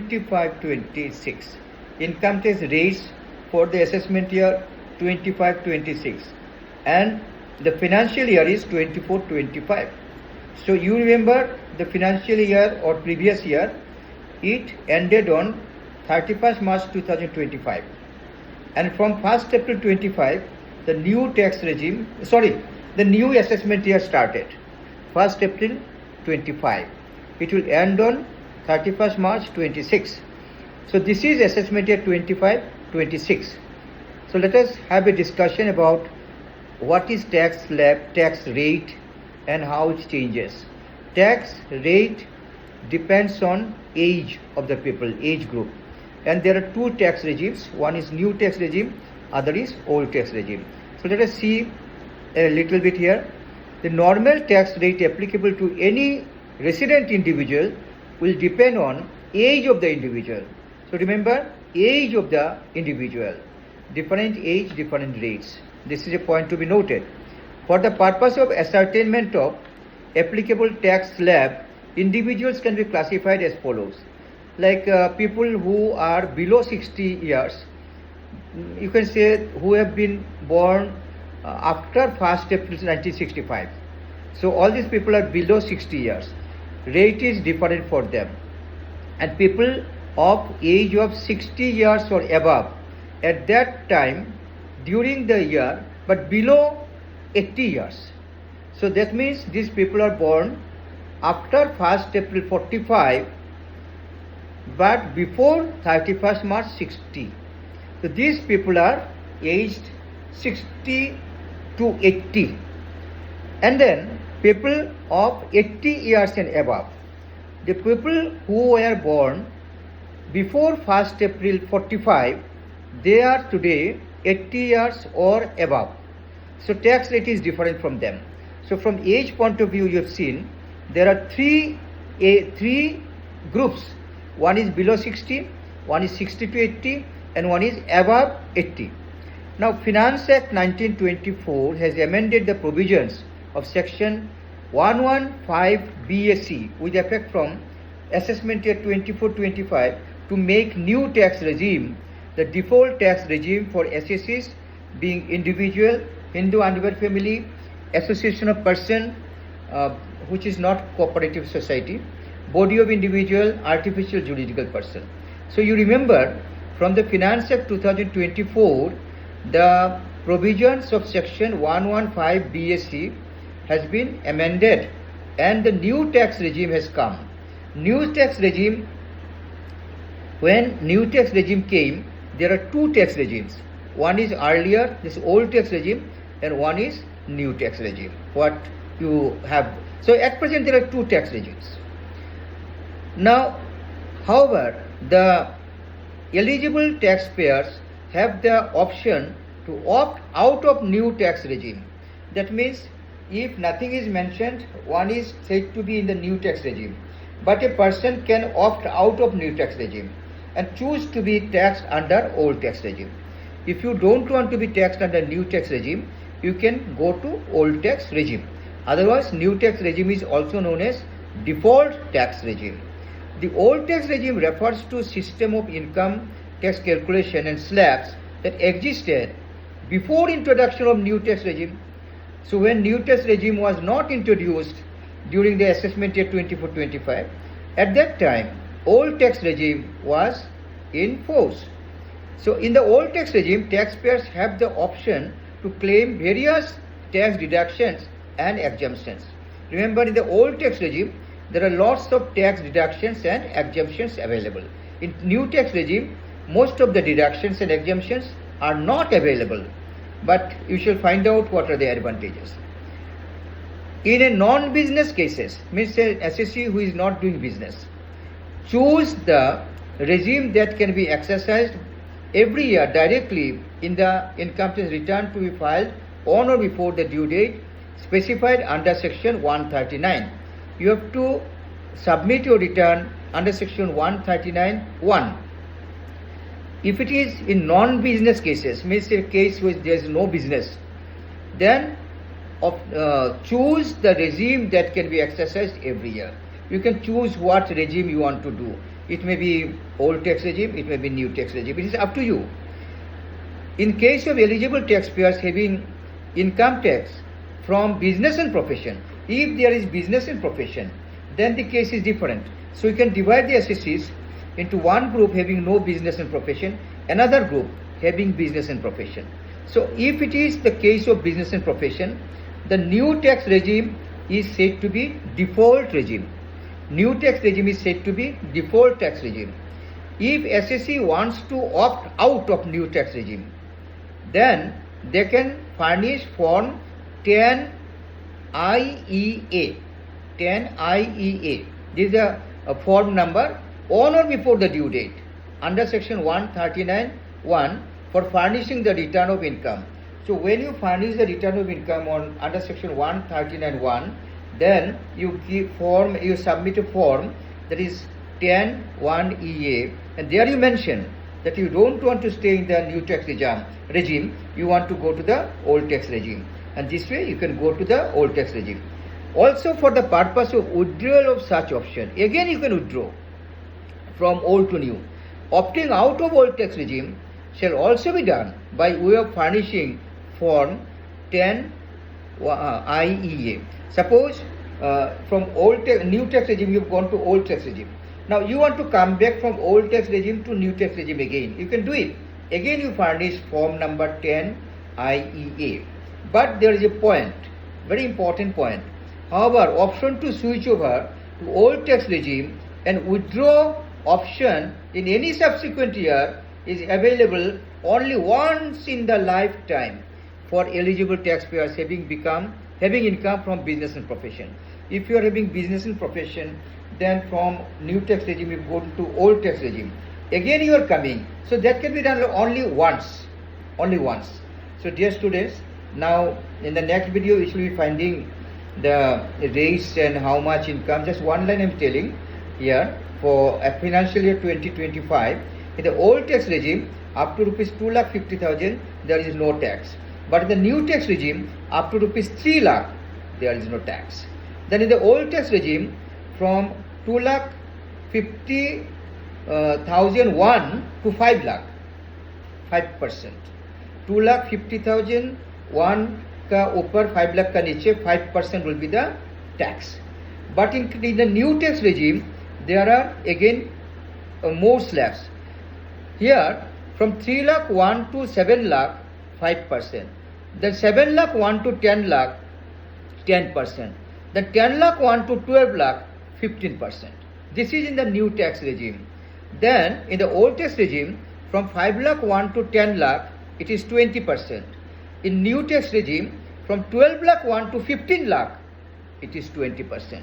25-26. Income tax rates for the assessment year 25-26 and the financial year is 24-25. So you remember the financial year or previous year, it ended on 31st March 2025 and from 1st April 25 the new tax regime, the new assessment year started 1st April 25. It will end on 31st March 26. So this is assessment year 25-26. So let us have a discussion about what is tax slab, tax rate and how it changes. Tax rate depends on age of the people, age group. And there are two tax regimes. One is new tax regime, other is old tax regime. So let us see a little bit here. The normal tax rate applicable to any resident individual will depend on age of the individual. So remember, age of the individual. Different age, different rates. This is a point to be noted. For the purpose of ascertainment of applicable tax slab, individuals can be classified as follows. Like people who are below 60 years, you can say who have been born after 1st April 1965. So all these people are below 60 years. Rate is different for them. And people of age of 60 years or above at that time during the year but below 80 years. So that means these people are born after 1st April 45 but before 31st March 60. So these people are aged 60 to 80. And then people of 80 years and above. The people who were born before 1st April 45, they are today 80 years or above. So tax rate is different from them. So from age point of view, you have seen there are three groups. One is below 60, one is 60 to 80, and one is above 80. Now Finance Act 1924 has amended the provisions of section 115 BSC with effect from assessment year 24-25 to make new tax regime the default tax regime for assessees being individual, Hindu undivided family, association of person which is not cooperative society, body of individual, artificial juridical person. So you remember from the Finance Act 2024 the provisions of section 115 BSC has been amended and the new tax regime has come. New tax regime, when new tax regime came, there are two tax regimes. One is earlier, this old tax regime, and one is new tax regime. What you have. So at present there are two tax regimes. Now, however, the eligible taxpayers have the option to opt out of new tax regime. That means if nothing is mentioned, one is said to be in the new tax regime. But a person can opt out of new tax regime and choose to be taxed under old tax regime. If you don't want to be taxed under new tax regime, you can go to old tax regime. Otherwise, new tax regime is also known as default tax regime. The old tax regime refers to system of income tax calculation and slabs that existed before introduction of new tax regime. So when new tax regime was not introduced during the assessment year 24-25, at that time old tax regime was in force. So in the old tax regime, taxpayers have the option to claim various tax deductions and exemptions. Remember, in the old tax regime, there are lots of tax deductions and exemptions available. In new tax regime, most of the deductions and exemptions are not available, but you shall find out what are the advantages. In a non-business cases, means an assessee who is not doing business, choose the regime that can be exercised every year directly in the income tax return to be filed on or before the due date specified under section 139. You have to submit your return under section 139(1). If it is in non-business cases, means a case where there is no business, then choose the regime that can be exercised every year. You can choose what regime you want to do. It may be old tax regime, it may be new tax regime. It is up to you. In case of eligible taxpayers having income tax from business and profession, if there is business and profession, then the case is different. So you can divide the assessees into one group having no business and profession, another group having business and profession. So if it is the case of business and profession, the new tax regime is said to be default regime. New tax regime is said to be default tax regime. If assessee wants to opt out of new tax regime, then they can furnish form 10 IEA. 10 IEA. This is a form number on or before the due date under section 139(1) for furnishing the return of income. So when you furnish the return of income under section 139(1), then you submit a form that is 10(1)EA, and there you mention that you don't want to stay in the new tax regime, you want to go to the old tax regime, and this way you can go to the old tax regime. Also, for the purpose of withdrawal of such option, again you can withdraw from old to new. Opting out of old tax regime shall also be done by way of furnishing form 10 IEA. Suppose from new tax regime you have gone to old tax regime. Now you want to come back from old tax regime to new tax regime again. You can do it. Again you furnish form number 10 IEA. But there is a point, very important point. However, option to switch over to old tax regime and withdraw option in any subsequent year is available only once in the lifetime for eligible taxpayers having income from business and profession. If you are having business and profession, then from new tax regime you go to old tax regime. Again you are coming. So that can be done only once. Only once. So dear students, now in the next video we shall be finding the rates and how much income. Just one line I am telling here. For a financial year 2025, in the old tax regime, up to rupees 2,50,000, there is no tax. But in the new tax regime, up to rupees 3 lakh, there is no tax. Then in the old tax regime, from 2,50,001 to 5 lakh, 5%. 2,50,001 ka upar 5 lakh ka niche 5% will be the tax. But in the new tax regime, there are again more slabs. Here from 3 lakh 1 to 7 lakh 5%. Then 7 lakh 1 to 10 lakh 10%. Then 10 lakh 1 to 12 lakh 15%. This is in the new tax regime. Then in the old tax regime, from 5 lakh 1 to 10 lakh it is 20%. In new tax regime, from 12 lakh 1 to 15 lakh it is 20%.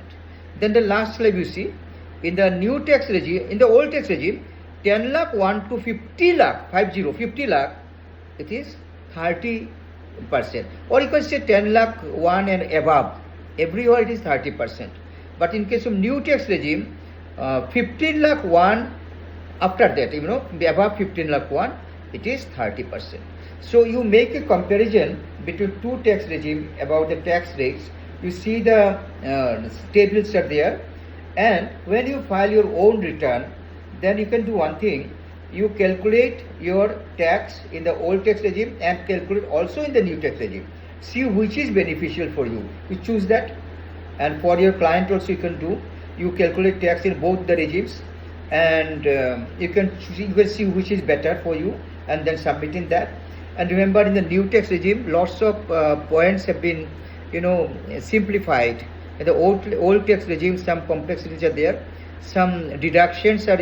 Then the last slide you see, in the new tax regime, in the old tax regime, 10 lakh 1 to 50 lakh, 50 lakh, it is 30%. Or you can say 10 lakh 1 and above, everywhere it is 30%. But in case of new tax regime, 15 lakh 1, after that, above 15 lakh 1, it is 30%. So you make a comparison between two tax regime about the tax rates. You see the tables are there. And when you file your own return, then you can do one thing. You calculate your tax in the old tax regime and calculate also in the new tax regime. See which is beneficial for you. You choose that. And for your client also you can do. You calculate tax in both the regimes, and you can see which is better for you, and then submitting that. And remember, in the new tax regime, lots of points have been simplified. In the old tax regime, some complexities are there. Some deductions are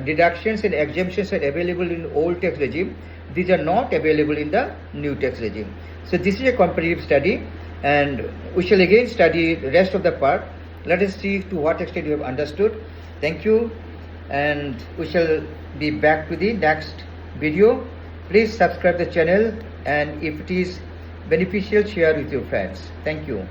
deductions and exemptions are available in old tax regime. These are not available in the new tax regime. So this is a comparative study, and we shall again study the rest of the part. Let us see to what extent you have understood. Thank you, and we shall be back to the next video. Please subscribe the channel, and if it is beneficial, share with your friends. Thank you.